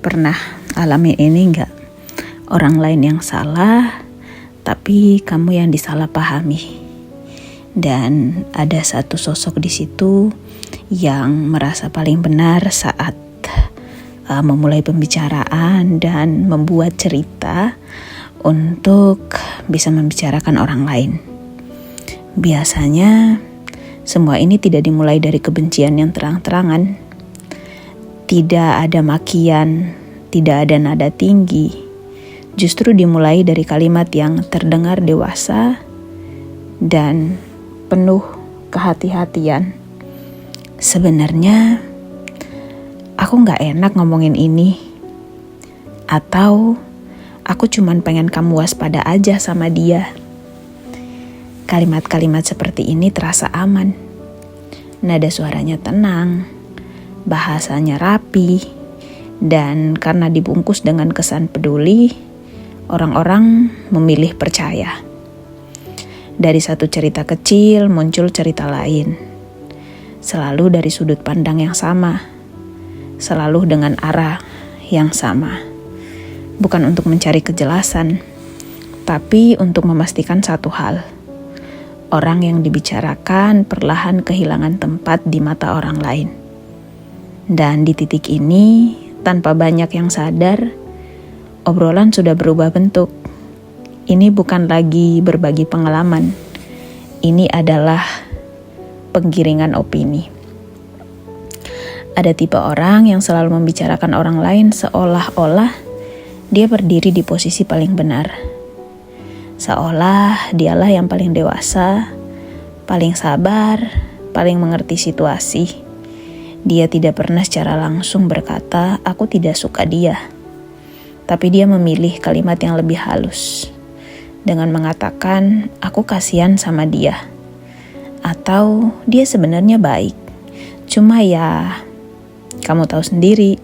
Pernah alami ini enggak? Orang lain yang salah, tapi kamu yang disalahpahami. Dan ada satu sosok di situ yang merasa paling benar saat memulai pembicaraan dan membuat cerita untuk bisa membicarakan orang lain. Biasanya semua ini tidak dimulai dari kebencian yang terang-terangan. Tidak ada makian, tidak ada nada tinggi. Justru dimulai dari kalimat yang terdengar dewasa dan penuh kehati-hatian. Sebenarnya aku gak enak ngomongin ini. Atau aku cuman pengen kamu waspada aja sama dia. Kalimat-kalimat seperti ini terasa aman. Nada suaranya tenang, bahasanya rapi, dan karena dibungkus dengan kesan peduli, orang-orang memilih percaya. Dari satu cerita kecil muncul cerita lain, selalu dari sudut pandang yang sama, selalu dengan arah yang sama. Bukan untuk mencari kejelasan, tapi untuk memastikan satu hal. Orang yang dibicarakan perlahan kehilangan tempat di mata orang lain. Dan di titik ini, tanpa banyak yang sadar, obrolan sudah berubah bentuk. Ini bukan lagi berbagi pengalaman. Ini adalah penggiringan opini. Ada tipe orang yang selalu membicarakan orang lain seolah-olah dia berdiri di posisi paling benar. Seolah dialah yang paling dewasa, paling sabar, paling mengerti situasi. Dia tidak pernah secara langsung berkata, "Aku tidak suka dia." Tapi dia memilih kalimat yang lebih halus. Dengan mengatakan, "Aku kasihan sama dia." Atau, "Dia sebenarnya baik. Cuma ya, kamu tahu sendiri."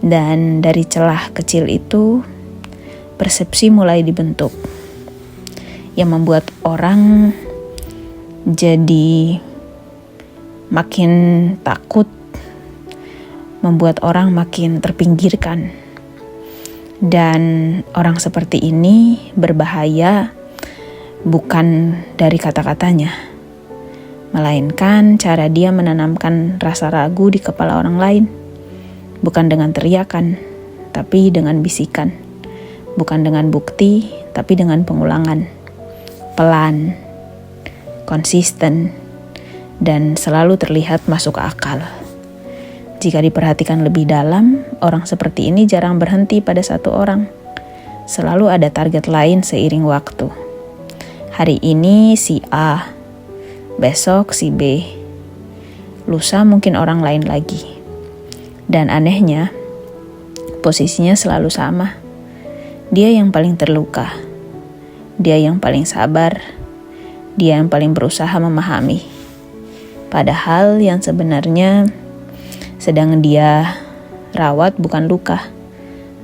Dan dari celah kecil itu, persepsi mulai dibentuk. Yang membuat orang jadi makin takut, membuat orang makin terpinggirkan. Dan orang seperti ini berbahaya bukan dari kata-katanya, melainkan cara dia menanamkan rasa ragu di kepala orang lain. Bukan dengan teriakan, tapi dengan bisikan. Bukan dengan bukti, tapi dengan pengulangan. Pelan, konsisten, dan selalu terlihat masuk akal. Jika diperhatikan lebih dalam, orang seperti ini jarang berhenti pada satu orang. Selalu ada target lain seiring waktu. Hari ini si A, besok si B, lusa mungkin orang lain lagi. Dan anehnya, posisinya selalu sama. Dia yang paling terluka, dia yang paling sabar, dia yang paling berusaha memahami. Padahal yang sebenarnya sedang dia rawat bukan luka,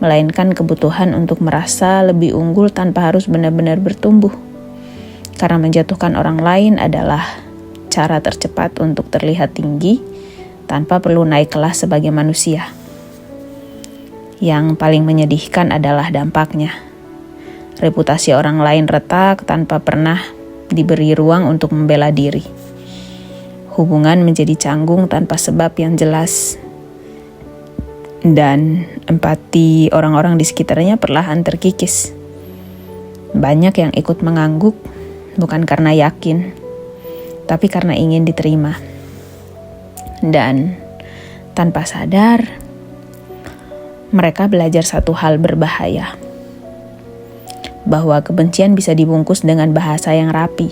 melainkan kebutuhan untuk merasa lebih unggul tanpa harus benar-benar bertumbuh. Karena menjatuhkan orang lain adalah cara tercepat untuk terlihat tinggi tanpa perlu naik kelas sebagai manusia. Yang paling menyedihkan adalah dampaknya. Reputasi orang lain retak tanpa pernah diberi ruang untuk membela diri. Hubungan menjadi canggung tanpa sebab yang jelas. Dan empati orang-orang di sekitarnya perlahan terkikis. Banyak yang ikut mengangguk bukan karena yakin, tapi karena ingin diterima. Dan tanpa sadar, mereka belajar satu hal berbahaya. Bahwa kebencian bisa dibungkus dengan bahasa yang rapi.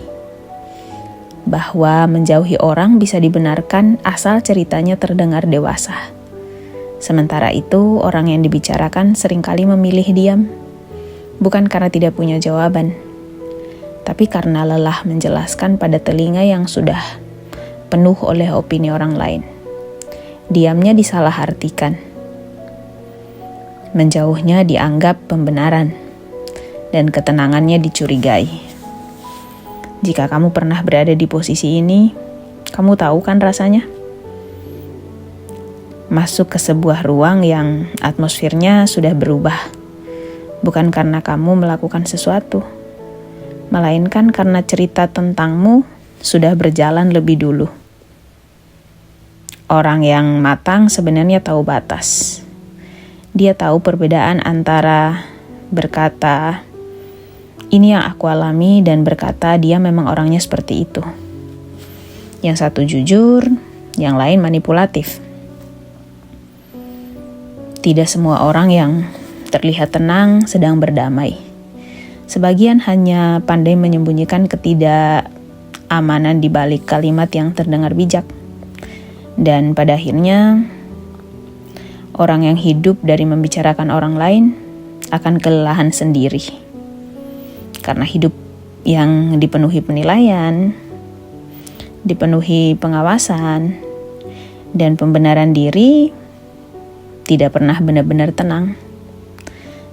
Bahwa menjauhi orang bisa dibenarkan asal ceritanya terdengar dewasa. Sementara itu, orang yang dibicarakan seringkali memilih diam. Bukan karena tidak punya jawaban, tapi karena lelah menjelaskan pada telinga yang sudah penuh oleh opini orang lain. Diamnya disalahartikan. Menjauhnya dianggap pembenaran. Dan ketenangannya dicurigai. Jika kamu pernah berada di posisi ini, kamu tahu kan rasanya? masuk ke sebuah ruang yang atmosfernya sudah berubah. Bukan karena kamu melakukan sesuatu, melainkan karena cerita tentangmu sudah berjalan lebih dulu. Orang yang matang sebenarnya tahu batas. Dia tahu perbedaan antara berkata, "Ini yang aku alami," dan berkata, "Dia memang orangnya seperti itu." Yang satu jujur, yang lain manipulatif. Tidak semua orang yang terlihat tenang sedang berdamai. Sebagian hanya pandai menyembunyikan ketidakamanan di balik kalimat yang terdengar bijak. Dan pada akhirnya, orang yang hidup dari membicarakan orang lain akan kelelahan sendiri. Karena hidup yang dipenuhi penilaian, dipenuhi pengawasan, dan pembenaran diri tidak pernah benar-benar tenang.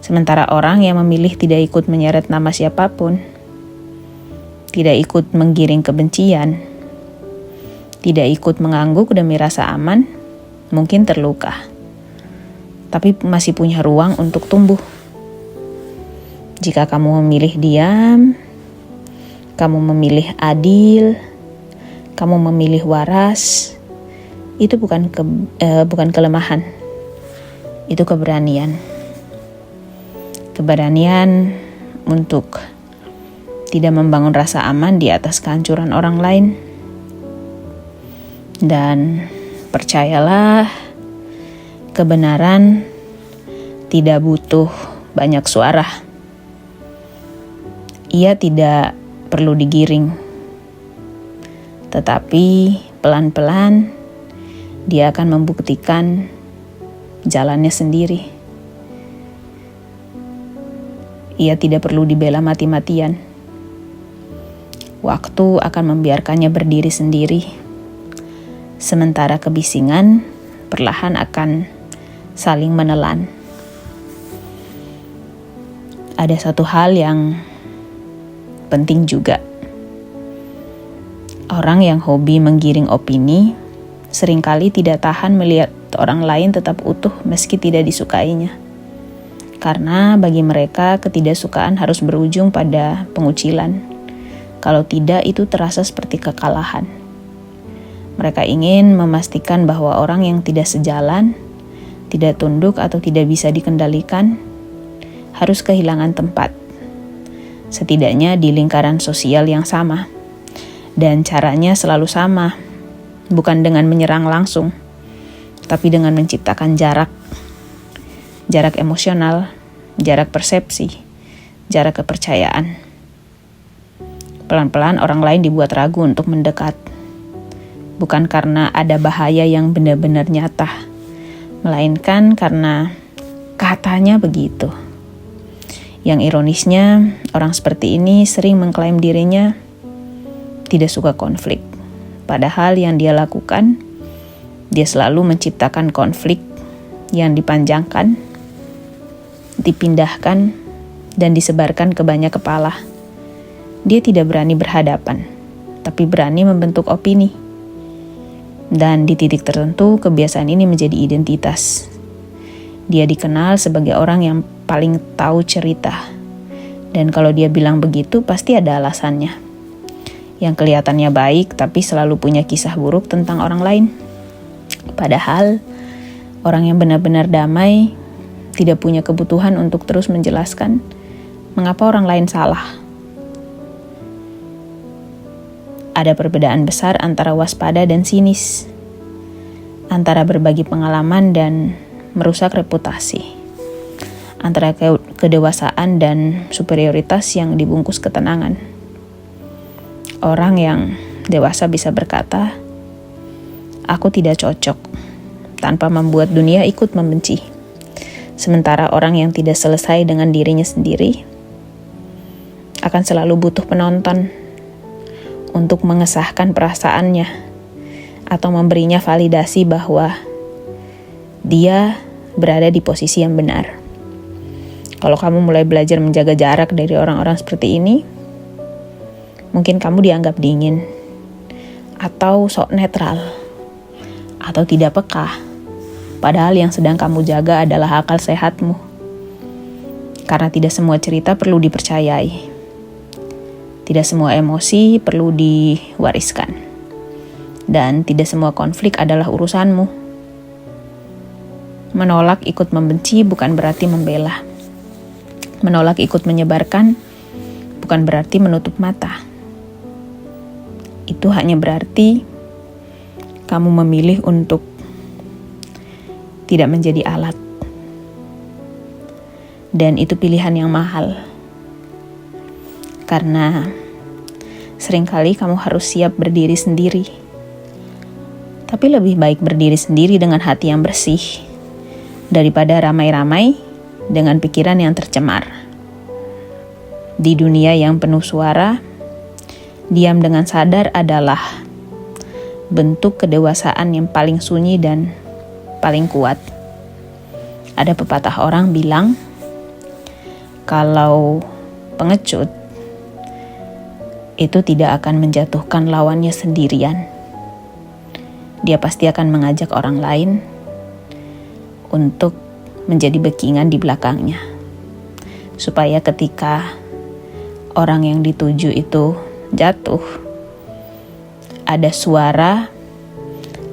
Sementara orang yang memilih tidak ikut menyeret nama siapapun, tidak ikut menggiring kebencian, tidak ikut mengangguk demi rasa aman, mungkin terluka, tapi masih punya ruang untuk tumbuh. Jika kamu memilih diam, kamu memilih adil, kamu memilih waras, itu bukan kelemahan, itu keberanian. Keberanian untuk tidak membangun rasa aman di atas kehancuran orang lain. Dan percayalah, kebenaran tidak butuh banyak suara. Ia tidak perlu digiring, tetapi pelan-pelan dia akan membuktikan jalannya sendiri. Ia tidak perlu dibela mati-matian. Waktu akan membiarkannya berdiri sendiri. Sementara kebisingan perlahan akan saling menelan. Ada satu hal yang penting juga. Orang yang hobi menggiring opini seringkali tidak tahan melihat orang lain tetap utuh meski tidak disukainya. Karena bagi mereka ketidaksukaan harus berujung pada pengucilan. Kalau tidak, itu terasa seperti kekalahan. Mereka ingin memastikan bahwa orang yang tidak sejalan, tidak tunduk atau tidak bisa dikendalikan, harus kehilangan tempat. Setidaknya di lingkaran sosial yang sama. Dan caranya selalu sama, bukan dengan menyerang langsung, tapi dengan menciptakan jarak. Jarak emosional, jarak persepsi, jarak kepercayaan. Pelan-pelan orang lain dibuat ragu untuk mendekat. Bukan karena ada bahaya yang benar-benar nyata, melainkan karena katanya begitu. Yang ironisnya, orang seperti ini sering mengklaim dirinya tidak suka konflik. Padahal yang dia lakukan, dia selalu menciptakan konflik yang dipanjangkan, dipindahkan, dan disebarkan ke banyak kepala. Dia tidak berani berhadapan, tapi berani membentuk opini. Dan di titik tertentu, kebiasaan ini menjadi identitas. Dia dikenal sebagai orang yang paling tahu cerita. Dan kalau dia bilang begitu, pasti ada alasannya. Yang kelihatannya baik, tapi selalu punya kisah buruk tentang orang lain. Padahal, orang yang benar-benar damai tidak punya kebutuhan untuk terus menjelaskan mengapa orang lain salah. Ada perbedaan besar antara waspada dan sinis, antara berbagi pengalaman dan merusak reputasi, antara kedewasaan dan superioritas yang dibungkus ketenangan. Orang yang dewasa bisa berkata, "Aku tidak cocok," tanpa membuat dunia ikut membenci. Sementara orang yang tidak selesai dengan dirinya sendiri akan selalu butuh penonton untuk mengesahkan perasaannya atau memberinya validasi bahwa dia berada di posisi yang benar. Kalau kamu mulai belajar menjaga jarak dari orang-orang seperti ini, mungkin kamu dianggap dingin, atau sok netral, atau tidak peka. padahal yang sedang kamu jaga adalah akal sehatmu. Karena tidak semua cerita perlu dipercayai. Tidak semua emosi perlu diwariskan. Dan tidak semua konflik adalah urusanmu. Menolak ikut membenci bukan berarti membela. Menolak ikut menyebarkan bukan berarti menutup mata. Itu hanya berarti kamu memilih untuk tidak menjadi alat. Dan itu pilihan yang mahal. Karena seringkali kamu harus siap berdiri sendiri. Tapi lebih baik berdiri sendiri dengan hati yang bersih daripada ramai-ramai dengan pikiran yang tercemar. Di dunia yang penuh suara, diam dengan sadar adalah bentuk kedewasaan yang paling sunyi dan paling kuat. Ada pepatah orang bilang, kalau pengecut itu tidak akan menjatuhkan lawannya sendirian. Dia pasti akan mengajak orang lain untuk menjadi backingan di belakangnya. Supaya ketika orang yang dituju itu jatuh, ada suara,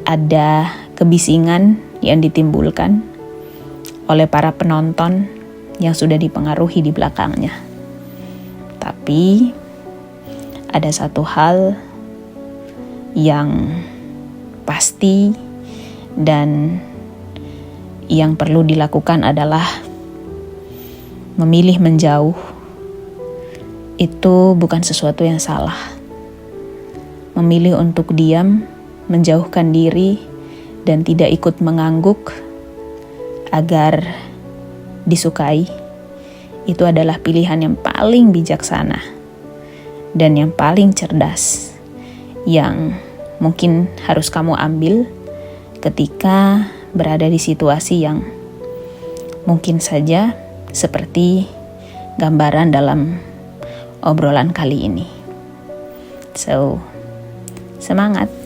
ada kebisingan yang ditimbulkan oleh para penonton yang sudah dipengaruhi di belakangnya. Tapi ada satu hal yang pasti dan yang perlu dilakukan adalah memilih menjauh. Itu bukan sesuatu yang salah. Memilih untuk diam, menjauhkan diri, dan tidak ikut mengangguk agar disukai, itu adalah pilihan yang paling bijaksana dan yang paling cerdas yang mungkin harus kamu ambil ketika berada di situasi yang mungkin saja seperti gambaran dalam obrolan kali ini. So, semangat!